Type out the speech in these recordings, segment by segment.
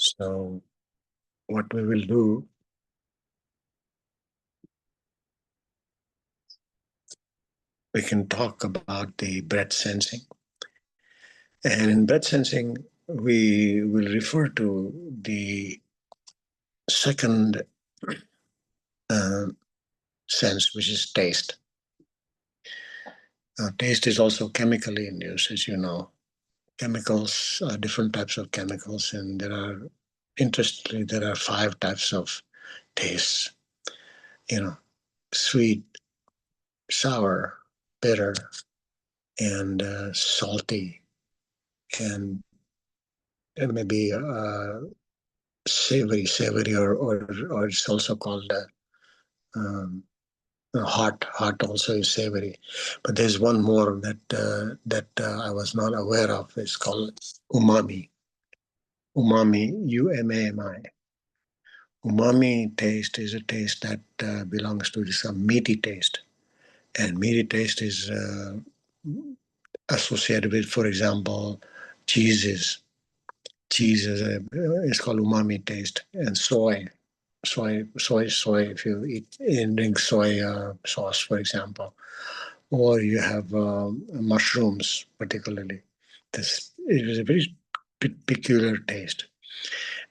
So what we will do, we can talk about the breath sensing. And in breath sensing, we will refer to the second uh, sense, which is taste. Taste is also chemically induced, as you know. Chemicals are different types of chemicals, and interestingly, there are 5 types of tastes. Sweet, sour, bitter, and salty, and maybe savory, or it's also called um, hot. Hot also is savory, but there's one more that I was not aware of. It's called umami. Umami, umami. Umami taste is a taste that belongs to some meaty taste, and meaty taste is associated with, for example, cheeses. Cheese is called umami taste, and soy. If you eat and drink soy sauce, for example, or you have mushrooms, particularly, this it is a very peculiar taste,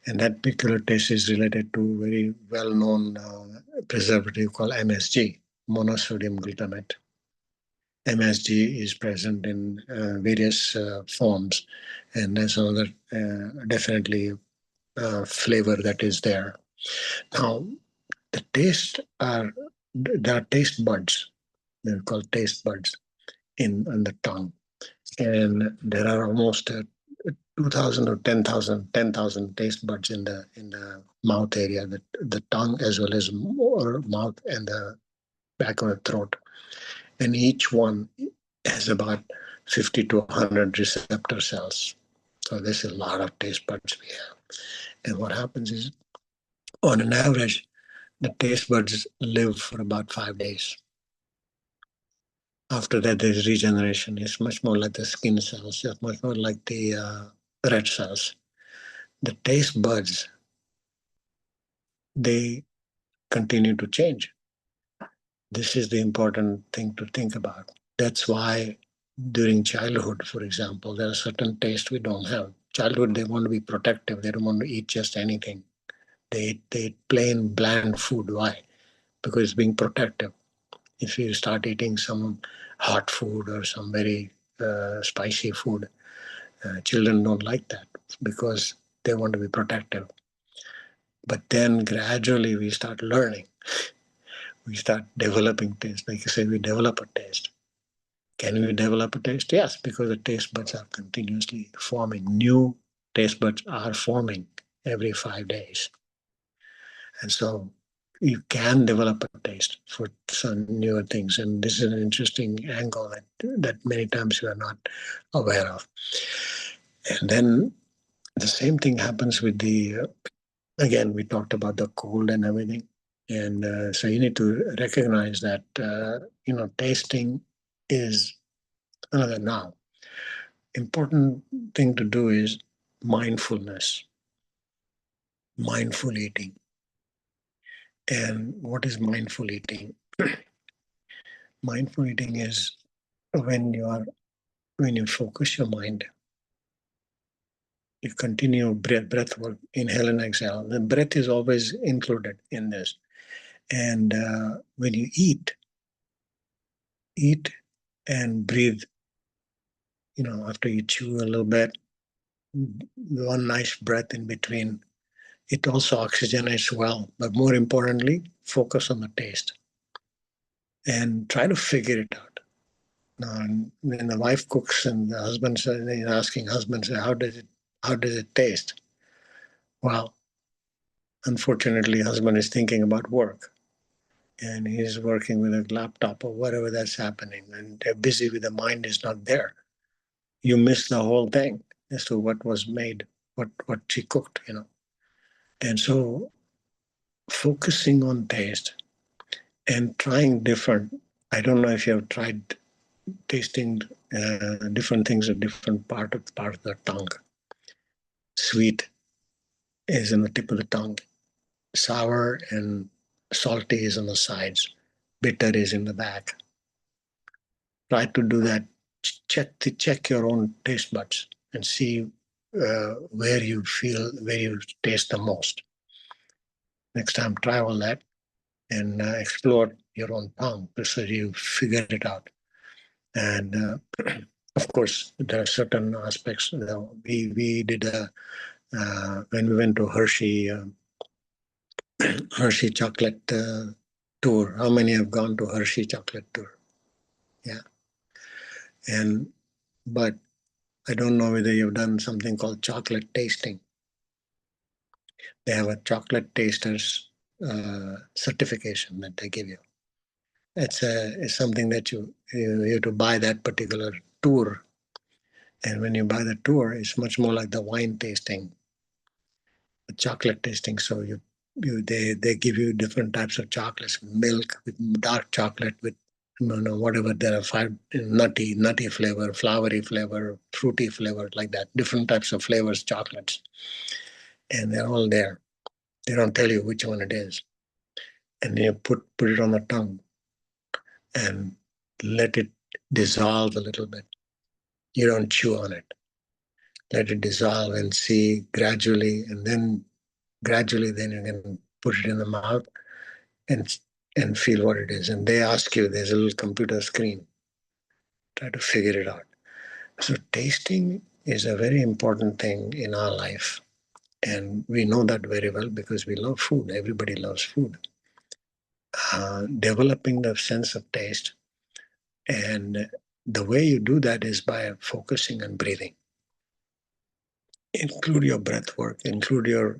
and that peculiar taste is related to very well-known preservative called MSG, monosodium glutamate. MSG is present in various forms, and there's another definitely flavor that is there. Now, there are taste buds. They're called taste buds on the tongue, and there are almost 2,000 or 10,000 taste buds in the mouth area, the tongue as well as mouth and the back of the throat, and each one has about 50 to 100 receptor cells. So there's a lot of taste buds we have, and what happens is, on an average, the taste buds live for about 5 days. After that, there's regeneration. It's much more like the skin cells. It's much more like the red cells. The taste buds, they continue to change. This is the important thing to think about. That's why during childhood, for example, there are certain tastes we don't have. Childhood, they want to be protective. They don't want to eat just anything. They eat plain, bland food. Why? Because it's being protective. If you start eating some hot food or some very spicy food, children don't like that because they want to be protective. But then gradually we start learning. We start developing taste. Like you say, we develop a taste. Can we develop a taste? Yes, because the taste buds are continuously forming. New taste buds are forming every 5 days. And so you can develop a taste for some newer things. And this is an interesting angle that many times we are not aware of. And then the same thing happens with again, we talked about the cold and everything. And so you need to recognize that, tasting is another now. Important thing to do is mindfulness, mindful eating. And what is mindful eating? Mindful eating is when you focus your mind, you continue breath work, inhale and exhale. The breath is always included in this. And when you eat and breathe, after you chew a little bit, one nice breath in between. It also oxygenates well, but more importantly, focus on the taste and try to figure it out. Now, when the wife cooks and the husband says, asking husband, how does it taste? Well, unfortunately, husband is thinking about work, and he's working with a laptop or whatever that's happening, and they're busy with the mind is not there. You miss the whole thing as to what was made, what she cooked, And so focusing on taste and trying different. I don't know if you have tried tasting different things at different part of the tongue. Sweet, is in the tip of the tongue. Sour and salty is on the sides. Bitter is in the back. Try to do that. Check your own taste buds and see where you taste the most. Next time, try all that and explore your own tongue so you figure it out. And of course, there are certain aspects. We did when we went to Hershey chocolate tour. How many have gone to Hershey chocolate tour? Yeah, and but I don't know whether you've done something called chocolate tasting. They have a chocolate taster's certification that they give you. It's something that you have to buy that particular tour, and when you buy the tour, it's much more like the wine tasting, the chocolate tasting. So they give you different types of chocolates, milk with dark chocolate with whatever there are five nutty flavor, flowery flavor, fruity flavor, like that, different types of flavors chocolates, and they're all there. They don't tell you which one it is, and you put it on the tongue and let it dissolve a little bit. You don't chew on it. Let it dissolve and see gradually, and then gradually, then you can put it in the mouth and and feel what it is. And they ask you. There's a little computer screen. Try to figure it out. So tasting is a very important thing in our life, and we know that very well because we love food. Everybody loves food. Developing the sense of taste, and the way you do that is by focusing on breathing. Include your breath work, include your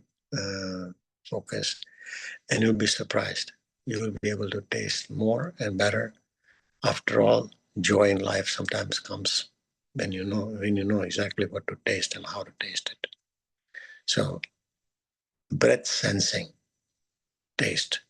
focus, and you'll be surprised. You will be able to taste more and better. After all, joy in life sometimes comes when you know exactly what to taste and how to taste it. So breath sensing, taste.